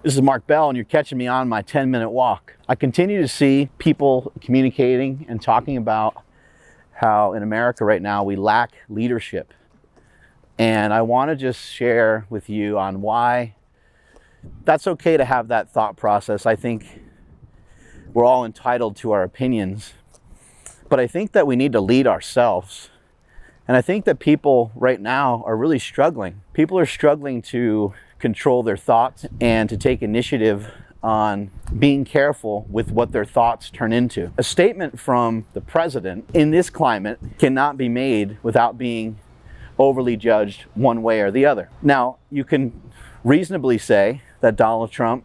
This is Mark Bell, and you're catching me on my 10-minute walk. I continue to see people communicating and talking about how in America right now we lack leadership. And I want to just share with you on why that's okay to have that thought process. I think we're all entitled to our opinions, but I think that we need to lead ourselves. And I think that people right now are really struggling. People are struggling to control their thoughts and to take initiative on being careful with what their thoughts turn into. A statement from the president in this climate cannot be made without being overly judged one way or the other. Now, you can reasonably say that Donald Trump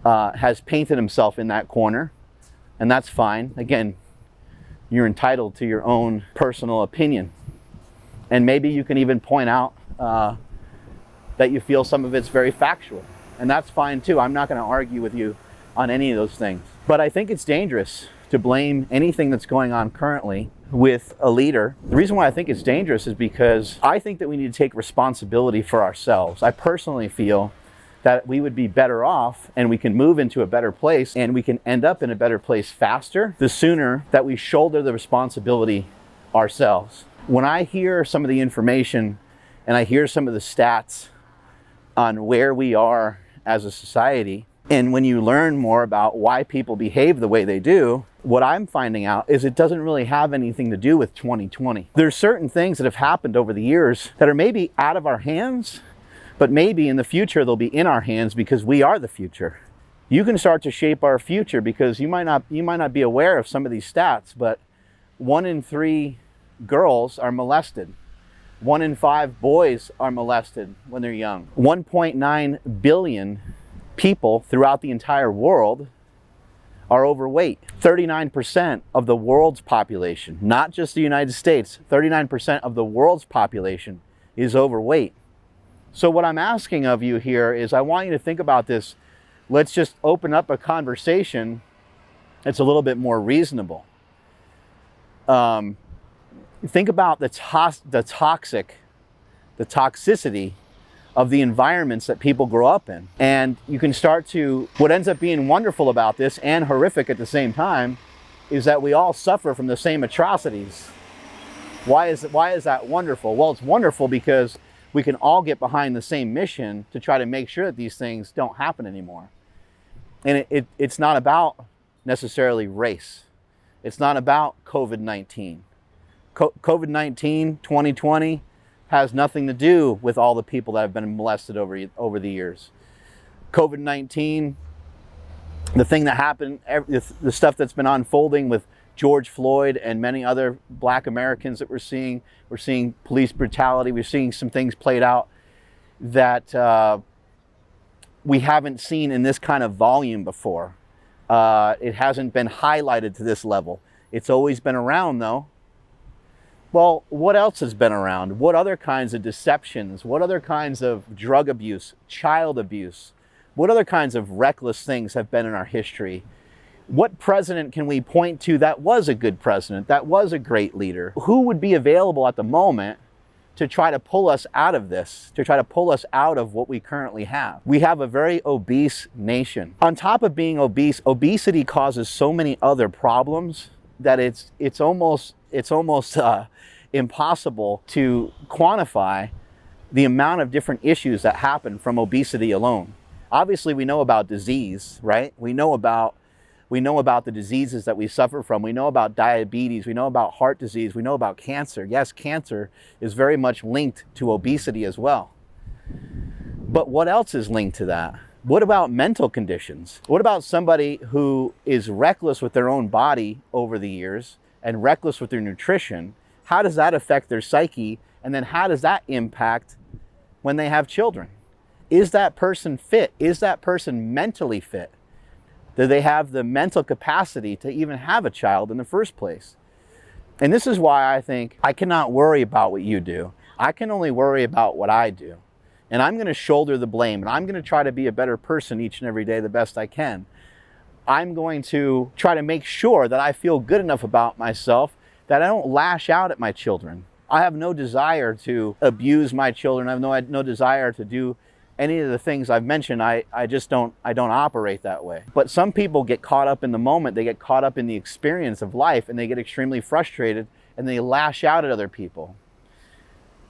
has painted himself in that corner, and that's fine. Again, you're entitled to your own personal opinion. And maybe you can even point out that you feel some of it's very factual. And that's fine too. I'm not going to argue with you on any of those things. But I think it's dangerous to blame anything that's going on currently with a leader. The reason why I think it's dangerous is because I think that we need to take responsibility for ourselves. I personally feel that we would be better off and we can move into a better place and we can end up in a better place faster the sooner that we shoulder the responsibility ourselves. When I hear some of the information and I hear some of the stats on where we are as a society, and when you learn more about why people behave the way they do, what I'm finding out is it doesn't really have anything to do with 2020. There's certain things that have happened over the years that are maybe out of our hands, but maybe in the future they'll be in our hands because we are the future. You can start to shape our future because you might not be aware of some of these stats, but 1 in 3 girls are molested. 1 in 5 boys are molested when they're young. 1.9 billion people throughout the entire world are overweight. 39% of the world's population, not just the United States, 39% of the world's population is overweight. So what I'm asking of you here is I want you to think about this. Let's just open up a conversation that's a little bit more reasonable. Think about the toxicity of the environments that people grow up in. And you can start to, what ends up being wonderful about this and horrific at the same time is that we all suffer from the same atrocities. Why is that wonderful? Well, it's wonderful because we can all get behind the same mission to try to make sure that these things don't happen anymore. And it's not about necessarily race. It's not about COVID-19. COVID-19, 2020, has nothing to do with all the people that have been molested over the years. COVID-19, the thing that happened, the stuff that's been unfolding with George Floyd and many other Black Americans that we're seeing police brutality, we're seeing some things played out that we haven't seen in this kind of volume before. It hasn't been highlighted to this level. It's always been around though. Well, what else has been around? What other kinds of deceptions? What other kinds of drug abuse, child abuse? What other kinds of reckless things have been in our history? What president can we point to that was a good president, that was a great leader? Who would be available at the moment to try to pull us out of this, to try to pull us out of what we currently have? We have a very obese nation. On top of being obese, obesity causes so many other problems that it's almost impossible to quantify the amount of different issues that happen from obesity alone. Obviously, we know about disease, right? We know about the diseases that we suffer from. We know about diabetes. We know about heart disease. We know about cancer. Yes, cancer is very much linked to obesity as well. But what else is linked to that? What about mental conditions? What about somebody who is reckless with their own body over the years and reckless with their nutrition? How does that affect their psyche? And then how does that impact when they have children? Is that person fit? Is that person mentally fit? Do they have the mental capacity to even have a child in the first place? And this is why I think I cannot worry about what you do. I can only worry about what I do. And I'm going to shoulder the blame, and I'm going to try to be a better person each and every day the best I can. I'm going to try to make sure that I feel good enough about myself that I don't lash out at my children. I have no desire to abuse my children. I have no desire to do any of the things I've mentioned, I don't operate that way. But some people get caught up in the moment, they get caught up in the experience of life, and they get extremely frustrated and they lash out at other people.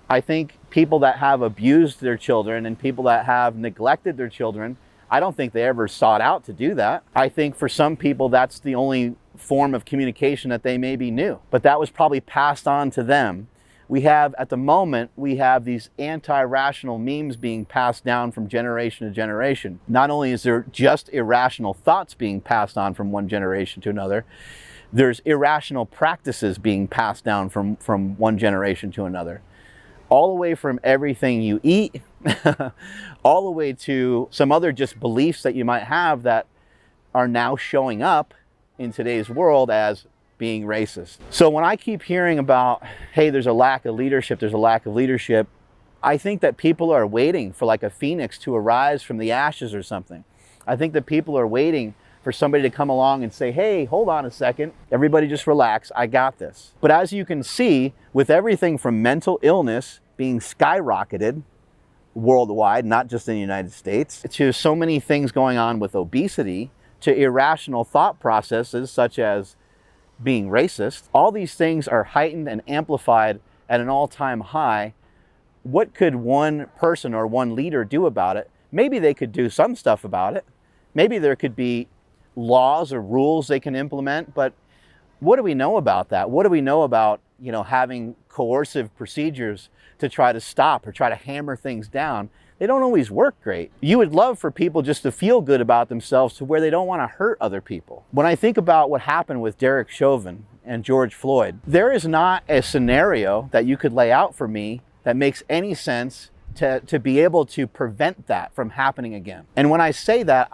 I think people that have abused their children and people that have neglected their children, I don't think they ever sought out to do that. I think for some people that's the only form of communication that they maybe knew, but that was probably passed on to them. At the moment, we have these anti-rational memes being passed down from generation to generation. Not only is there just irrational thoughts being passed on from one generation to another, there's irrational practices being passed down from one generation to another. All the way from everything you eat, all the way to some other just beliefs that you might have that are now showing up in today's world as being racist. So when I keep hearing about, hey, there's a lack of leadership, I think that people are waiting for like a phoenix to arise from the ashes or something. I think that people are waiting for somebody to come along and say, hey, hold on a second, everybody just relax, I got this. But as you can see, with everything from mental illness being skyrocketed worldwide, not just in the United States, to so many things going on with obesity, to irrational thought processes such as being racist, all these things are heightened and amplified at an all-time high. What could one person or one leader do about it? Maybe they could do some stuff about it. Maybe there could be laws or rules they can implement, but what do we know about that? What do we know about, having coercive procedures to try to stop or try to hammer things down? They don't always work great. You would love for people just to feel good about themselves to where they don't want to hurt other people. When I think about what happened with Derek Chauvin and George Floyd, there is not a scenario that you could lay out for me that makes any sense to be able to prevent that from happening again. And when I say that,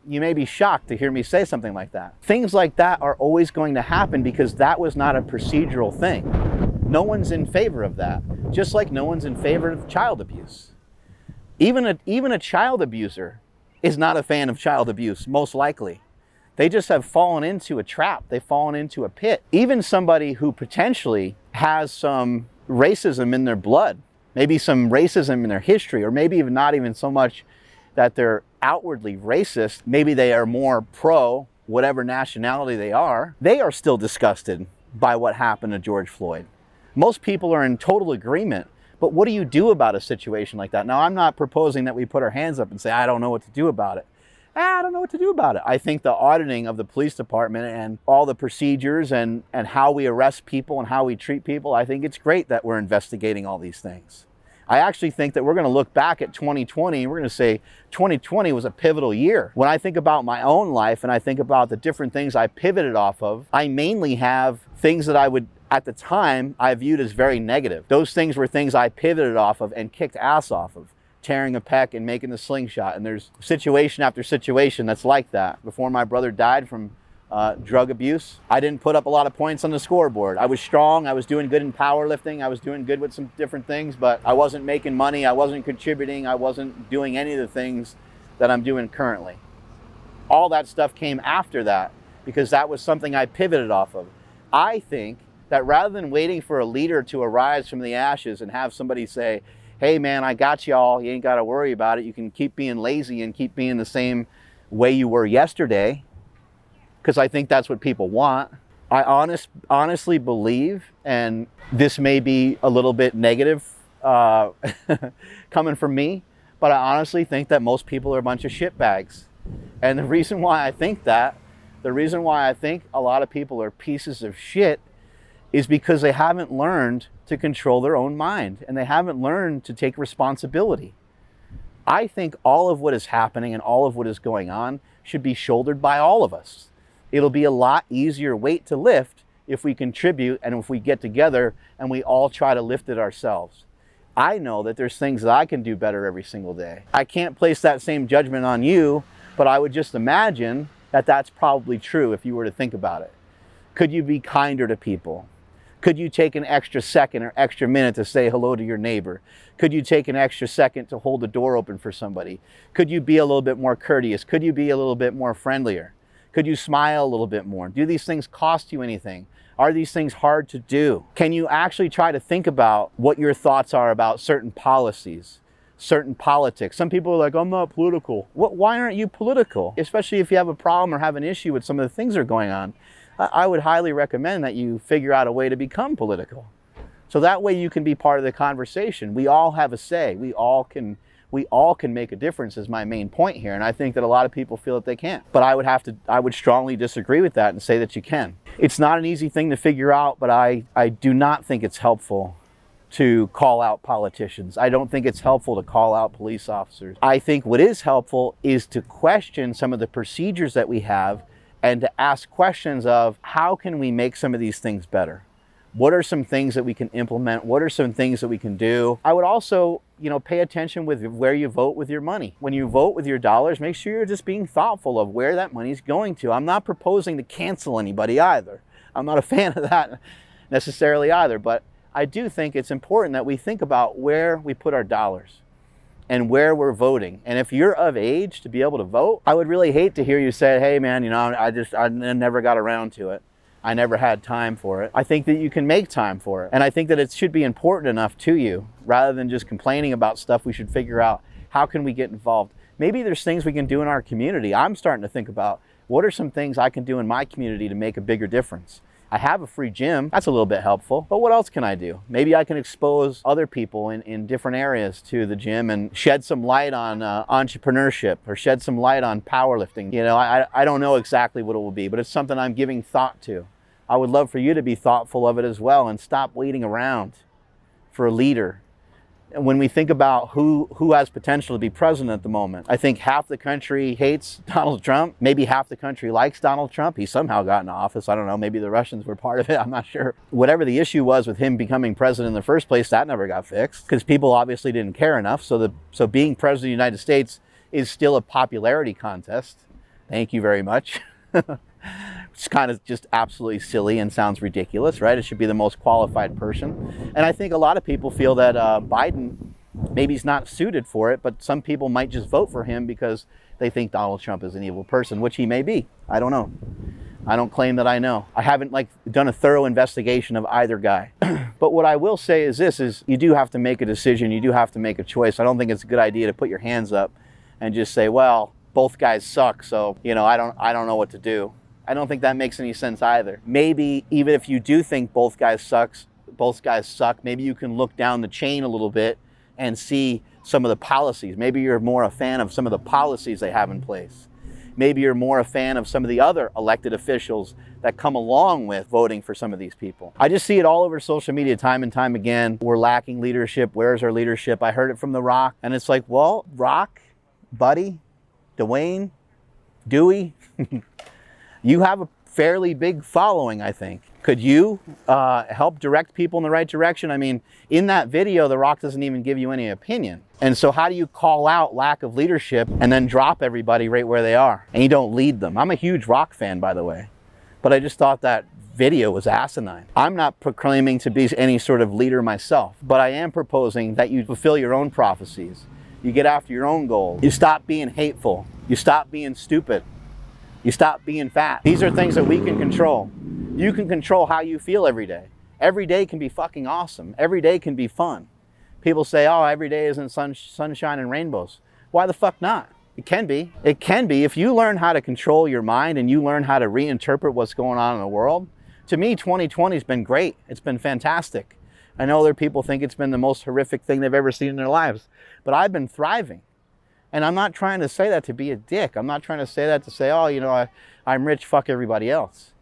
you may be shocked to hear me say something like that. Things like that are always going to happen because that was not a procedural thing. No one's in favor of that, just like no one's in favor of child abuse. Even a child abuser is not a fan of child abuse, most likely. They just have fallen into a trap. They've fallen into a pit. Even somebody who potentially has some racism in their blood, maybe some racism in their history, or maybe even not even so much that they're outwardly racist, maybe they are more pro whatever nationality they are still disgusted by what happened to George Floyd. Most people are in total agreement, but what do you do about a situation like that? Now, I'm not proposing that we put our hands up and say, I don't know what to do about it. I don't know what to do about it. I think the auditing of the police department and all the procedures and how we arrest people and how we treat people, I think it's great that we're investigating all these things. I actually think that we're going to look back at 2020 and we're going to say 2020 was a pivotal year. When I think about my own life and I think about the different things I pivoted off of, I mainly have things that at the time, I viewed as very negative. Those things were things I pivoted off of and kicked ass off of, tearing a pec and making the slingshot. And there's situation after situation that's like that. Before my brother died from drug abuse, I didn't put up a lot of points on the scoreboard. I was strong, I was doing good in powerlifting, I was doing good with some different things, but I wasn't making money, I wasn't contributing, I wasn't doing any of the things that I'm doing currently. All that stuff came after that because that was something I pivoted off of. I think that rather than waiting for a leader to arise from the ashes and have somebody say, hey man, I got y'all, you ain't got to worry about it, you can keep being lazy and keep being the same way you were yesterday, because I think that's what people want. I honestly believe, and this may be a little bit negative coming from me, but I honestly think that most people are a bunch of shitbags. And the reason why I think a lot of people are pieces of shit is because they haven't learned to control their own mind and they haven't learned to take responsibility. I think all of what is happening and all of what is going on should be shouldered by all of us. It'll be a lot easier weight to lift if we contribute and if we get together and we all try to lift it ourselves. I know that there's things that I can do better every single day. I can't place that same judgment on you, but I would just imagine that that's probably true if you were to think about it. Could you be kinder to people? Could you take an extra second or extra minute to say hello to your neighbor? Could you take an extra second to hold the door open for somebody? Could you be a little bit more courteous? Could you be a little bit more friendlier? Could you smile a little bit more? Do these things cost you anything? Are these things hard to do? Can you actually try to think about what your thoughts are about certain policies, certain politics. Some people are like, I'm not political. Why aren't you political? Especially if you have a problem or have an issue with some of the things that are going on. I would highly recommend that you figure out a way to become political. So that way you can be part of the conversation. We all have a say. We all can make a difference is my main point here. And I think that a lot of people feel that they can't. But I would strongly disagree with that and say that you can. It's not an easy thing to figure out, but I do not think it's helpful to call out politicians. I don't think it's helpful to call out police officers. I think what is helpful is to question some of the procedures that we have and to ask questions of how can we make some of these things better? What are some things that we can implement? What are some things that we can do? I would also, pay attention with where you vote with your money. When you vote with your dollars, make sure you're just being thoughtful of where that money's going to. I'm not proposing to cancel anybody either. I'm not a fan of that necessarily either, but I do think it's important that we think about where we put our dollars and where we're voting. And if you're of age to be able to vote, I would really hate to hear you say, hey man, I never got around to it. I never had time for it. I think that you can make time for it. And I think that it should be important enough to you rather than just complaining about stuff. We should figure out how can we get involved. Maybe there's things we can do in our community. I'm starting to think about what are some things I can do in my community to make a bigger difference. I have a free gym. That's a little bit helpful. But what else can I do? Maybe I can expose other people in different areas to the gym and shed some light on entrepreneurship or shed some light on powerlifting. I don't know exactly what it will be, but it's something I'm giving thought to. I would love for you to be thoughtful of it as well and stop waiting around for a leader. And when we think about who has potential to be president at the moment, I think half the country hates Donald Trump. Maybe half the country likes Donald Trump. He somehow got into office. I don't know. Maybe the Russians were part of it. I'm not sure. Whatever the issue was with him becoming president in the first place, that never got fixed because people obviously didn't care enough. So being president of the United States is still a popularity contest. Thank you very much. It's kind of just absolutely silly and sounds ridiculous, right? It should be the most qualified person. And I think a lot of people feel that Biden, maybe he's not suited for it, but some people might just vote for him because they think Donald Trump is an evil person, which he may be. I don't know. I don't claim that I know. I haven't done a thorough investigation of either guy. But what I will say is this, is you do have to make a decision. You do have to make a choice. I don't think it's a good idea to put your hands up and just say, well, both guys suck, so, I don't know what to do. I don't think that makes any sense either. Maybe even if you do think both guys suck, maybe you can look down the chain a little bit and see some of the policies. Maybe you're more a fan of some of the policies they have in place. Maybe you're more a fan of some of the other elected officials that come along with voting for some of these people. I just see it all over social media time and time again. We're lacking leadership. Where's our leadership? I heard it from The Rock, and it's like, well, Rock, buddy, Dwayne, Dewey, you have a fairly big following, I think. Could you help direct people in the right direction? I mean, in that video, The Rock doesn't even give you any opinion. And so how do you call out lack of leadership and then drop everybody right where they are? And you don't lead them. I'm a huge Rock fan, by the way. But I just thought that video was asinine. I'm not proclaiming to be any sort of leader myself, but I am proposing that you fulfill your own prophecies. You get after your own goals. You stop being hateful. You stop being stupid. You stop being fat. These are things that we can control. You can control how you feel every day. Every day can be fucking awesome. Every day can be fun. People say, oh, every day isn't sunshine and rainbows. Why the fuck not? It can be. It can be. If you learn how to control your mind and you learn how to reinterpret what's going on in the world, to me, 2020 has been great. It's been fantastic. I know other people think it's been the most horrific thing they've ever seen in their lives, but I've been thriving. And I'm not trying to say that to be a dick. I'm not trying to say that to say, oh, I'm rich, fuck everybody else.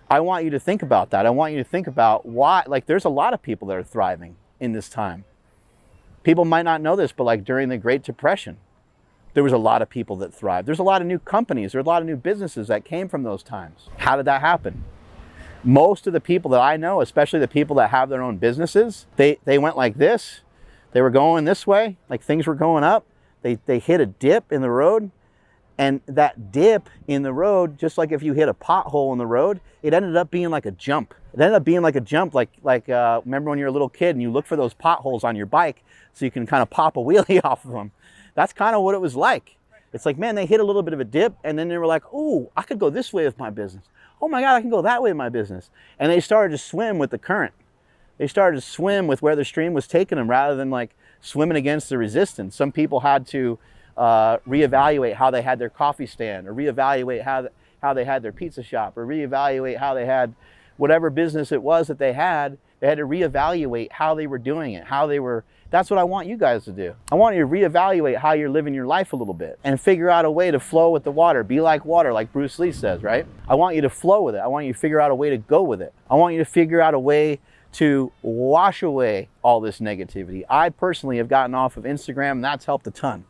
I want you to think about that. I want you to think about why, there's a lot of people that are thriving in this time. People might not know this, but during the Great Depression, there was a lot of people that thrived. There's a lot of new companies. There's a lot of new businesses that came from those times. How did that happen? Most of the people that I know, especially the people that have their own businesses, they went like this. They were going this way, things were going up. They hit a dip in the road, and that dip in the road, just like if you hit a pothole in the road, it ended up being like a jump. It ended up being like a jump, remember when you're a little kid and you look for those potholes on your bike so you can kind of pop a wheelie off of them. That's kind of what it was like. It's like, man, they hit a little bit of a dip, and then they were like, ooh, I could go this way with my business. Oh my God, I can go that way with my business. And they started to swim with the current. They started to swim with where the stream was taking them rather than swimming against the resistance. Some people had to reevaluate how they had their coffee stand, or reevaluate how they had their pizza shop, or reevaluate how they had whatever business it was that they had. They had to reevaluate how they were doing it, how they were. That's what I want you guys to do. I want you to reevaluate how you're living your life a little bit and figure out a way to flow with the water. Be like water, like Bruce Lee says, right? I want you to flow with it. I want you to figure out a way to go with it. I want you to figure out a way to wash away all this negativity. I personally have gotten off of Instagram, and that's helped a ton.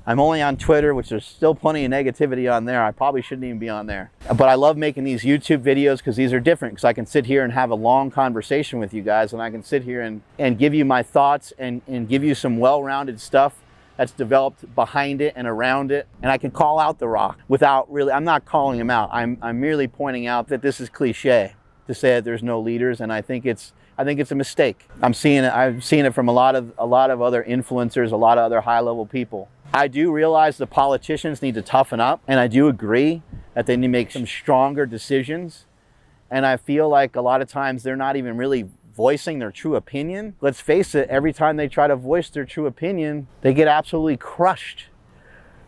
I'm only on Twitter, which there's still plenty of negativity on there. I probably shouldn't even be on there. But I love making these YouTube videos because these are different, because I can sit here and have a long conversation with you guys, and I can sit here and give you my thoughts and give you some well-rounded stuff that's developed behind it and around it. And I can call out The Rock without really, I'm not calling him out. I'm merely pointing out that this is cliche to say that there's no leaders, and I think it's a mistake. I've seen it from a lot of other influencers, a lot of other high-level people. I do realize the politicians need to toughen up, and I do agree that they need to make some stronger decisions. And I feel like a lot of times they're not even really voicing their true opinion. Let's face it, every time they try to voice their true opinion, they get absolutely crushed.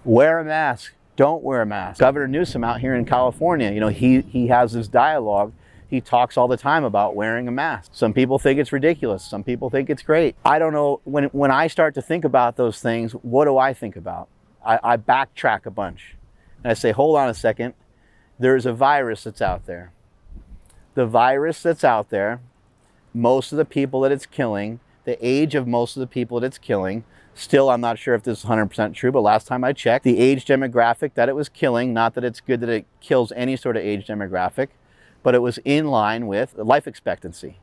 Wear a mask, don't wear a mask. Governor Newsom out here in California, you know, he has this dialogue. He talks all the time about wearing a mask. Some people think it's ridiculous. Some people think it's great. I don't know, when I start to think about those things, what do I think about? I backtrack a bunch. And I say, hold on a second. There's a virus that's out there. The virus that's out there, most of the people that it's killing, the age of most of the people that it's killing, still, I'm not sure if this is 100% true, but last time I checked, the age demographic that it was killing, not that it's good that it kills any sort of age demographic, but it was in line with life expectancy.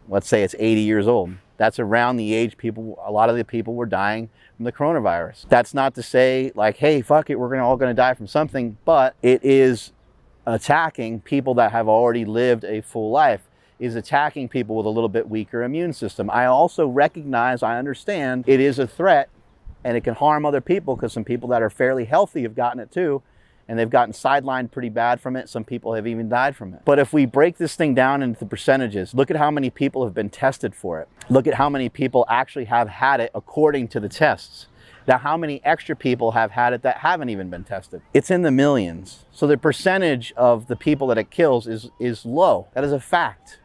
Let's say it's 80 years old. That's around the age a lot of the people were dying from the coronavirus. That's not to say like, hey, fuck it, we're all gonna die from something, but it is attacking people that have already lived a full life, is attacking people with a little bit weaker immune system. I also recognize, I understand it is a threat and it can harm other people, because some people that are fairly healthy have gotten it too, and they've gotten sidelined pretty bad from it. Some people have even died from it. But if we break this thing down into the percentages, look at how many people have been tested for it. Look at how many people actually have had it according to the tests. Now, how many extra people have had it that haven't even been tested? It's in the millions. So the percentage of the people that it kills is low. That is a fact.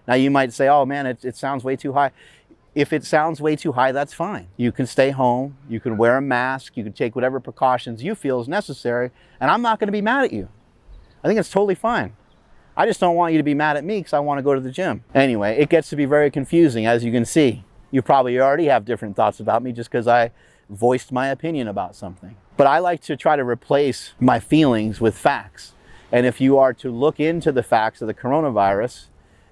Now you might say, oh man, it sounds way too high. If it sounds way too high, that's fine. You can stay home, you can wear a mask, you can take whatever precautions you feel is necessary, and I'm not gonna be mad at you. I think it's totally fine. I just don't want you to be mad at me because I wanna go to the gym. Anyway, it gets to be very confusing, as you can see. You probably already have different thoughts about me just because I voiced my opinion about something. But I like to try to replace my feelings with facts. And if you are to look into the facts of the coronavirus,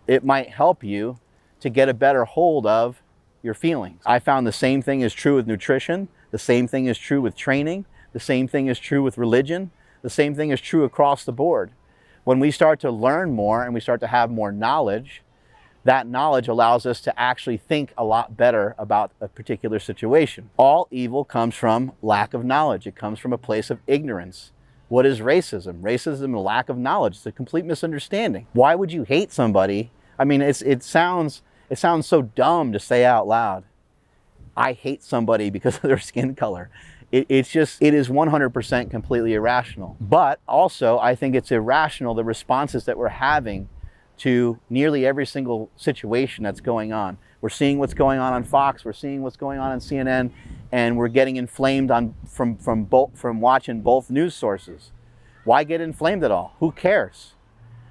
it might help you to get a better hold of your feelings. I found the same thing is true with nutrition. The same thing is true with training. The same thing is true with religion. The same thing is true across the board. When we start to learn more and we start to have more knowledge, that knowledge allows us to actually think a lot better about a particular situation. All evil comes from lack of knowledge. It comes from a place of ignorance. What is racism? Racism is a lack of knowledge. It's a complete misunderstanding. Why would you hate somebody? I mean, it sounds so dumb to say out loud. I hate somebody because of their skin color. It is 100% completely irrational. But also, I think it's irrational, the responses that we're having to nearly every single situation that's going on. We're seeing what's going on Fox, we're seeing what's going on CNN, and we're getting inflamed from watching both news sources. Why get inflamed at all? Who cares?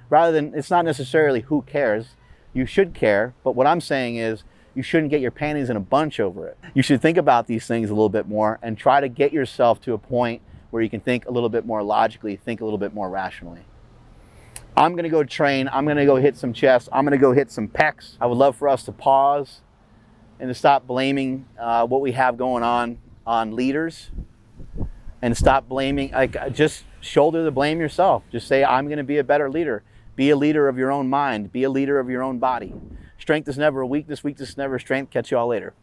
Rather than, it's not necessarily who cares, you should care, but what I'm saying is you shouldn't get your panties in a bunch over it. You should think about these things a little bit more and try to get yourself to a point where you can think a little bit more logically, think a little bit more rationally. I'm gonna go train, I'm gonna go hit some chest, I'm gonna go hit some pecs. I would love for us to pause and to stop blaming what we have going on leaders, and stop blaming, just shoulder the blame yourself. Just say, I'm gonna be a better leader. Be a leader of your own mind, be a leader of your own body. Strength is never a weakness, weakness is never a strength. Catch you all later.